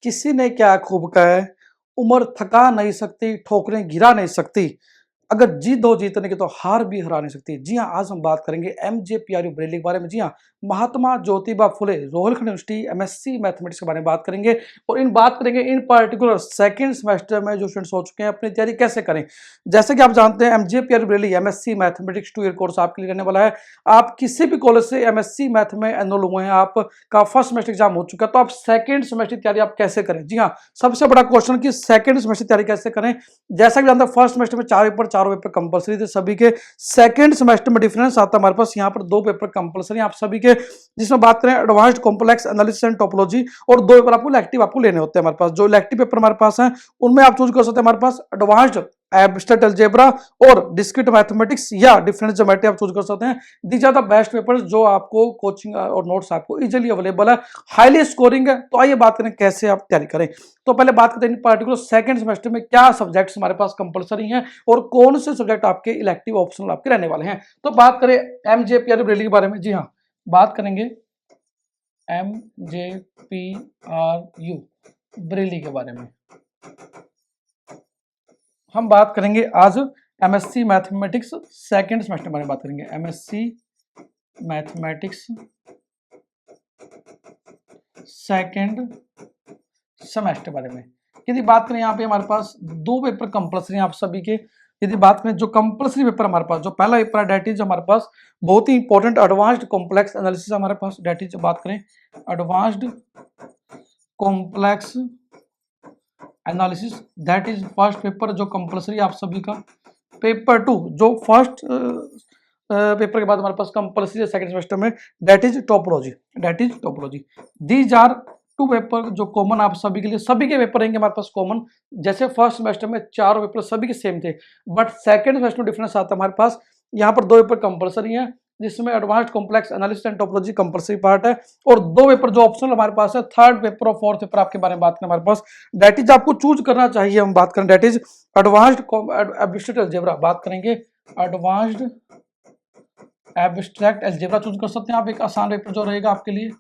किसी ने क्या खूब कहा है, उम्र थका नहीं सकती, ठोकरें गिरा नहीं सकती, अगर जीत हो जीतने की तो हार भी हरा नहीं सकती। जी हाँ, आज हम बात करेंगे एमजेपीआरयू बरेली के बारे में। जी हाँ, Mahatma Jyotiba Phule Rohilkhand university MSc mathematics के बारे में बात करेंगे और इन बात करेंगे इन पर्टिकुलर सेकंड सेमेस्टर में जो स्टूडेंट्स हो चुके हैं अपनी तैयारी कैसे करें। जैसे कि आप जानते हैं एमजेपीआरयू Bareilly MSc mathematics 2 year course आपके लिए रहने वाला है। आप किसी भी कॉलेज से एमएससी मैथ में एनरोल हुए हैं, आपका फर्स्ट सेमेस्टर एग्जाम हो चुका है, तो आप सेकंड सेमेस्टर की तैयारी आप कैसे करें। जी हाँ, सबसे बड़ा क्वेश्चन कि सेकंड सेमेस्टर तैयारी कैसे करें। जैसा कि जानते हैं फर्स्ट सेमेस्टर में चारों पेपर कंपलसरी थे सभी के। सेकंड सेमेस्टर में डिफरेंस आता है हमारे पास, यहाँ पर 2 पेपर कंपलसरी आप सभी के, जिसमें बात करें advanced complex analysis and topology, और 2 पेपर आपको इलेक्टिव आपको लेने होते हैं हमारे पास। जो इलेक्टिव पेपर हमारे पास है उनमें आप चूज कर सकते हैं हमारे पास एडवांस्ड एब्स्ट्रैक्ट अलजेब्रा और डिस्क्रीट मैथमेटिक्स या डिफरेंस ज्योमेट्री आप चूज कर सकते हैं। These are the best papers जो आपको कोचिंग और नोट्स आपको इजीली अवेलेबल है, हाईली स्कोरिंग है। तो आइए बात करें कैसे आप तैयारी करें। तो पहले बात करते हैं पार्टिकुलर सेकंड सेमेस्टर में क्या सब्जेक्ट्स हमारे पास कंपलसरी हैं और कौन से सब्जेक्ट आपके इलेक्टिव ऑप्शनल आपके रहने वाले हैं। तो बात करें एमजेपीआरयू बरेली के बारे में। जी हाँ, बात करेंगे एमजेपीआरयू बरेली के बारे में। हम बात करेंगे आज एमएससी मैथमेटिक्स सेकंड सेमेस्टर के बारे में बात करेंगे। एमएससी मैथमेटिक्स सेकंड सेमेस्टर के बारे में यदि बात करें, यहाँ पे हमारे पास 2 पेपर कंपलसरी आप सभी के। यदि बात करें जो कंपलसरी पेपर हमारे पास, जो पहला पेपर है डेट इज हमारे पास बहुत ही इंपॉर्टेंट एडवांस्ड कॉम्प्लेक्स एनालिसिस हमारे पास। डेट इज बात करें advanced complex analysis, that is first paper जो कंपलसरी आप सभी का। पेपर 2 जो फर्स्ट पेपर के बाद हमारे पास कंपलसरी है सेकंड सेमेस्टर में, that is topology. That is topology. These are 2 paper जो कॉमन आप सभी के लिए, सभी के पेपर रहेंगे हमारे पास कॉमन। जैसे फर्स्ट सेमेस्टर में 4 पेपर सभी के सेम थे, बट सेकंड सेमेस्टर में डिफरेंस आता है हमारे पास। यहाँ पर 2 पेपर कंपलसरी हैं, जिसमें advanced complex analysis and topology compulsory part है, और 2 पेपर जो ऑप्शनल हमारे पास है। थर्ड पेपर और फोर्थ पेपर आपके बारे में बात करें हमारे पास, दैट इज आपको चूज करना चाहिए। हम बात करें that is advanced abstract algebra. बात करेंगे एडवांस्ड एब्स्ट्रैक्ट अलजेब्रा चूज कर सकते हैं आप, एक आसान पेपर जो रहेगा आपके लिए।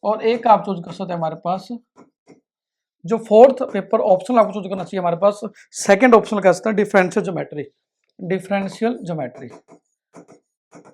और एक आप चूज कर सकते हैं हमारे पास जो फोर्थ पेपर ऑप्शनल आपको चूज करना चाहिए हमारे पास, सेकंड ऑप्शनल कह सकते हैं डिफरेंशियल ज्योमेट्री। Differential geometry.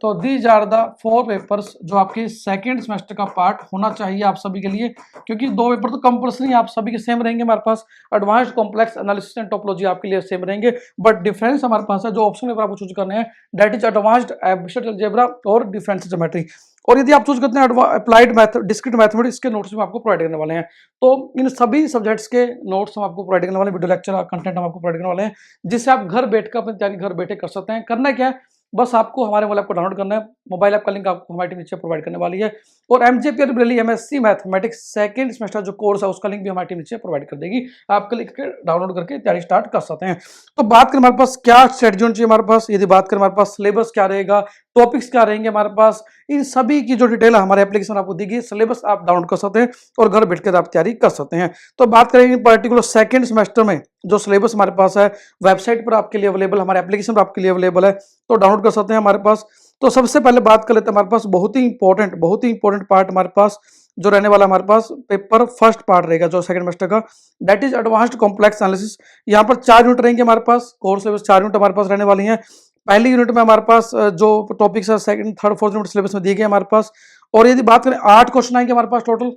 तो दीज आर द 4 पेपर्स जो आपके सेकंड सेमेस्टर का पार्ट होना चाहिए आप सभी के लिए, क्योंकि 2 पेपर तो कंपलसरी आप सभी के सेम रहेंगे हमारे पास। Advanced complex analysis and topology आपके लिए सेम रहेंगे, बट डिफरेंस हमारे पास है जो ऑप्शन पेपर आपको चूज करने हैं, that is advanced abstract algebra और डिफरेंशियल ज्योमेट्री। और यदि आप चूज करते हैं अप्लाइड मैथ डिस्क्रीट मैथमेटिक्स के नोट्स में आपको प्रोवाइड करने वाले हैं। तो इन सभी सब्जेक्ट्स के नोट्स हम आपको प्रोवाइड करने वाले हैं, वीडियो लेक्चर कंटेंट हम आपको प्रोवाइड करने वाले हैं, जिससे आप घर बैठकर अपनी तैयारी घर बैठे कर सकते हैं। करना क्या है, बस आपको हमारे मोबाइल ऐप को डाउनलोड करना है। मोबाइल ऐप का लिंक आपको हमारी टीम नीचे प्रोवाइड करने वाली है, और एमजेपीआरयू Bareilly MSc mathematics second semester जो कोर्स है उसका लिंक भी हमारी टीम नीचे प्रोवाइड कर देगी। आप क्लिक करके डाउनलोड करके तैयारी स्टार्ट कर सकते हैं। तो बात करें हमारे पास क्या स्ट्रेटजी होनी चाहिए हमारे पास, यदि बात करें हमारे पास सिलेबस क्या रहेगा, टॉपिक्स क्या रहेंगे हमारे पास, इन सभी की जो डिटेल हमारे एप्लीकेशन आपको दी गई, सिलेबस आप डाउनलोड कर सकते हैं और घर बैठकर आप तैयारी कर सकते हैं। तो बात करेंगे पर्टिकुलर सेकंड सेमेस्टर में जो सिलेबस हमारे पास है, वेबसाइट पर आपके लिए अवेलेबल, हमारे एप्लीकेशन पर आपके लिए अवेलेबल है, तो डाउनलोड कर सकते हैं हमारे पास। तो सबसे पहले बात कर लेते हैं हमारे पास बहुत ही इंपॉर्टेंट पार्ट हमारे पास जो रहने वाला हमारे पास पेपर फर्स्ट पार्ट रहेगा जो सेकंड सेमेस्टर का, that is advanced complex analysis. यहाँ पर 4 यूनिट रहेंगे हमारे पास, कोर्स सिलेबस 4 यूनिट हमारे पास रहने वाली हैं। पहली यूनिट में हमारे पास जो टॉपिक्स है second third fourth unit syllabus में दिए गए हमारे पास। और यदि बात करें 8 क्वेश्चन आएंगे हमारे पास टोटल,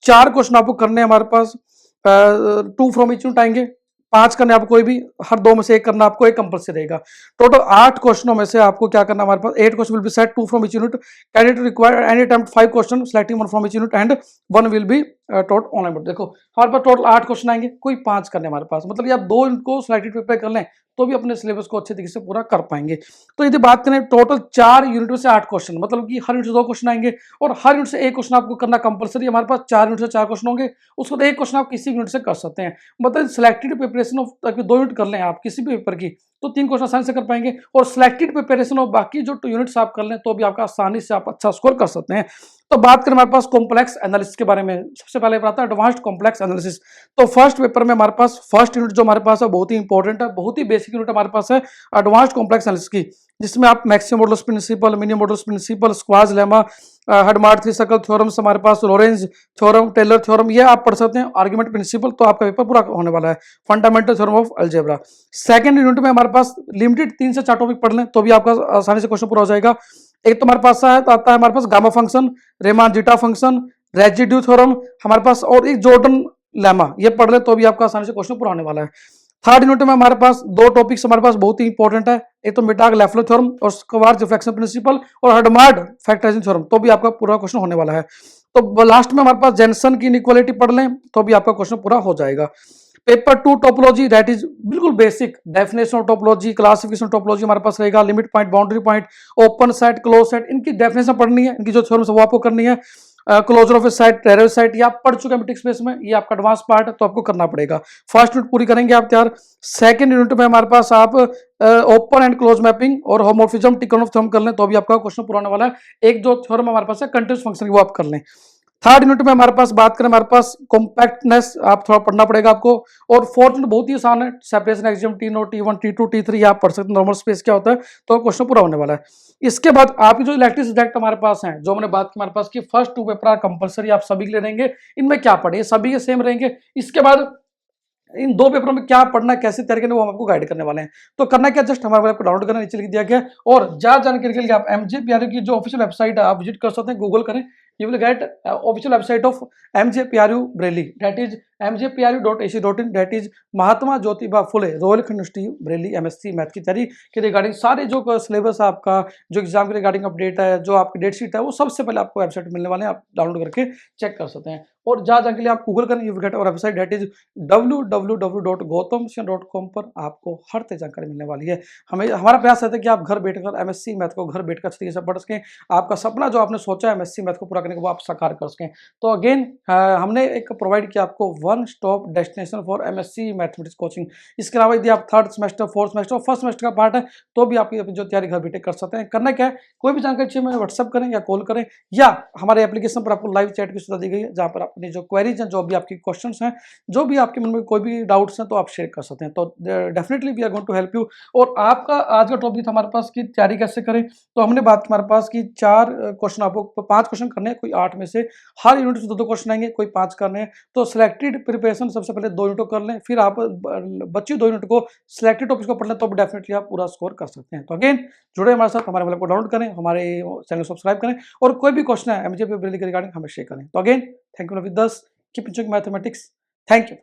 4 क्वेश्चन आपको करने हैं हमारे पास, 2 फ्रॉम ईच यूनिट आएंगे, 5 करने आपको कोई भी, हर 2 में से 1 करना आपको एक कंपल्सरी रहेगा। टोटल 8 क्वेश्चनों में से आपको क्या करना है हमारे पास, 8 question will be set 2 from each unit, candidate require any attempt 5 question selecting 1 from each unit and 1 will be total online. देखो हमारे पास टोटल 8 क्वेश्चन आएंगे, कोई 5 करने हमारे पास, मतलब ये आप 2 इनको सिलेक्टेड पेपर कर लें तो भी अपने सिलेबस को अच्छे तरीके से पूरा कर पाएंगे। तो यदि बात करें टोटल 4 यूनिट में से 8 क्वेश्चन, मतलब कि हर यूनिट से 2 क्वेश्चन आएंगे और हर यूनिट से 1 क्वेश्चन आपको करना कंपलसरी। हमारे पास 4 यूनिट से 4 क्वेश्चन होंगे, उसको 1 क्वेश्चन आप किसी यूनिट से कर सकते हैं। मतलब सिलेक्टेड प्रिपरेशन ऑफ 2 यूनिट कर लें आप किसी भी पेपर की, तो 3 क्वेश्चन आसानी से कर पाएंगे, और सिलेक्टेड प्रिपरेशन ऑफ बाकी जो 2 यूनिट्स आप कर लें तो भी आपका आसानी से आप अच्छा स्कोर कर सकते हैं। तो बात करें हमारे पास कॉम्प्लेक्स एनालिसिस के बारे में, सबसे पहले आता है एडवांस्ड कॉम्प्लेक्स एनालिसिस। तो फर्स्ट पेपर में हमारे पास फर्स्ट यूनिट जो हमारे पास है बहुत ही इंपॉर्टेंट है, बहुत ही बेसिक यूनिट हमारे पास है एडवांस्ड कॉम्प्लेक्स एनालिसिस की, जिसमें आप maximum modulus principle, minimum modulus principle, Schwarz lemma, Hadamard three circle theorems, हमारे पास लोरेंज थ्योरम, टेलर थ्योरम, ये आप पढ़ सकते हैं। आर्गुमेंट प्रिंसिपल, तो आपका पेपर पूरा होने वाला है। Fundamental theorem of algebra. Second unit में हमारे पास लिमिटेड 3 से 4 टॉपिक पढ़ लें तो भी आपका आसानी से क्वेश्चन पूरा हो जाएगा। एक तो हमारे पास आता है हमारे पास gamma function, Riemann zeta function, residue theorem हमारे पास, और एक जॉर्डन लेमा, ये पढ़ ले तो भी आपका आसानी से क्वेश्चन पूरा होने वाला है। थर्ड यूनिट में हमारे पास 2 टॉपिक्स हमारे पास बहुत ही इंपॉर्टेंट है। एक तो मिटाग लेफ्लर थ्योरम और स्क्वार्ट्ज रिफ्लेक्शन प्रिंसिपल और हडमार्ड फैक्टराइजेशन थ्योरम, तो भी आपका पूरा क्वेश्चन होने वाला है। तो लास्ट में हमारे पास जेनसन की इनइक्वालिटी पढ़ लें तो भी आपका क्वेश्चन पूरा हो जाएगा। पेपर 2 टोपोलॉजी, दैट इज बिल्कुल basic definition of topology, classification topology हमारे पास रहेगा। Limit point, boundary point, open set, close set, इनकी डेफिनेशन पढ़नी है, इनकी जो थ्योरम्स वो आपको करनी है। Closure of a set, interior set, ये आप पढ़ चुके हैं मैट्रिक्स स्पेस में, ये आपका एडवांस पार्ट है तो आपको करना पड़ेगा। फर्स्ट यूनिट पूरी करेंगे आप तैयार। सेकंड यूनिट में हमारे पास आप ओपन एंड क्लोज मैपिंग और होमोमोर्फिज्म, टिकोनॉफ थ्योरम कर लें तो भी आपका क्वेश्चन पूरा होने वाला है। एक जो थ्योरम हमारे पास है कंटीन्यूअस फंक्शन की, वो आप कर लें। थर्ड यूनिट में हमारे पास बात करें, हमारे पास कॉम्पैक्टनेस आप थोड़ा पढ़ना पड़ेगा आपको। और फोर्थ यूनिट बहुत ही आसान है, separation axiom, T0, T1, T2, T3 आप पढ़ सकते हैं। नॉर्मल स्पेस क्या होता है, तो क्वेश्चन पूरा होने वाला है। इसके बाद आपकी जो इलेक्ट्रिक सब्जेक्ट हमारे पास हैं, जो हमने बात की हमारे पास की फर्स्ट 2 पेपर कंपलसरी आप सभी के लिए रहेंगे। इनमें क्या पढ़े, सभी के सेम रहेंगे। इसके बाद इन 2 पेपरों में क्या पढ़ना, कैसे तैयारी करनी, वो हम आपको गाइड करने वाले हैं। तो करना क्या, जस्ट हमारे आपको डाउनलोड करना, नीचे लिख दिया गया है। और ज्यादा जानकारी के लिए आप MJPRU की जो ऑफिशियल वेबसाइट है आप विजिट कर सकते हैं, गूगल करें, you will gate official website of MJPRU Bareilly, that is mjpru.ac.in, that is Mahatma Jyotiba Phule royal university Bareilly MSc math की तैयारी के रिगार्डिंग सारे जो सिलेबस है आपका, जो एग्जाम के रिगार्डिंग अपडेट है, जो आपकी डेट शीट है, वो सबसे पहले आपको वेबसाइट मिलने वाले हैं, आप डाउनलोड करके चेक कर सकते हैं। और ज्यादा जानकारी के लिए आप गूगल करें, you will get our website, that is www.gautamsinh.com पर आपको हर तरह जानकारी मिलने वाली है। हमें हमारा प्रयास रहता है कि आप घर बैठकर MSc मैथ को घर बैठकर अच्छी तरीके से पढ़ सकें, आपका सपना जो आपने सोचा है MSc मैथ को पूरा करने को, वो आप साकार कर सकें। तो अगेन हमने एक प्रोवाइड किया आपको one stop destination for MSc mathematics coaching. इसके अलावा यदि आप थर्ड सेमेस्टर, फोर्थ सेमेस्टर और फर्स्ट सेमेस्टर का पार्ट है तो भी आपकी जो तैयारी घर बैठे कर सकते हैं। करना क्या है, कोई भी जानकारी चाहिए हमें व्हाट्सअप करें या कॉल करें, या हमारे एप्लीकेशन पर आपको लाइव चैट की सुविधा दी गई है, जहां पर अपनी जो क्वेरीज हैं, जो भी आपकी क्वेश्चंस हैं, जो भी आपके मन में कोई भी डाउट्स हैं, तो आप शेयर कर सकते हैं। तो definitely we are going to help you. और आपका आज का टॉपिक था हमारे पास की तैयारी कैसे करें, तो हमने बात की हमारे पास की 4 क्वेश्चन, आपको 5 क्वेश्चन करने हैं, कोई 8 में से हर यूनिट से 2-2 क्वेश्चन आएंगे, कोई 5 करने हैं। तो सिलेक्टेड प्रिपरेशन सबसे पहले 2 यूनिट को कर लें, फिर आप बच्ची 2 यूनिट को सिलेक्टेड टॉपिक को पढ़ लें, तो डेफिनेटली आप पूरा स्कोर कर सकते हैं। तो अगेन जुड़े हमारे साथ, हमारे मोबाइल को डाउनलोड करें, हमारे चैनल को सब्सक्राइब करें, और कोई भी क्वेश्चन है MJPRU Bareilly के रिगार्डिंग हमें शेयर करें। तो again thank you with us, keep enjoying mathematics. Thank you.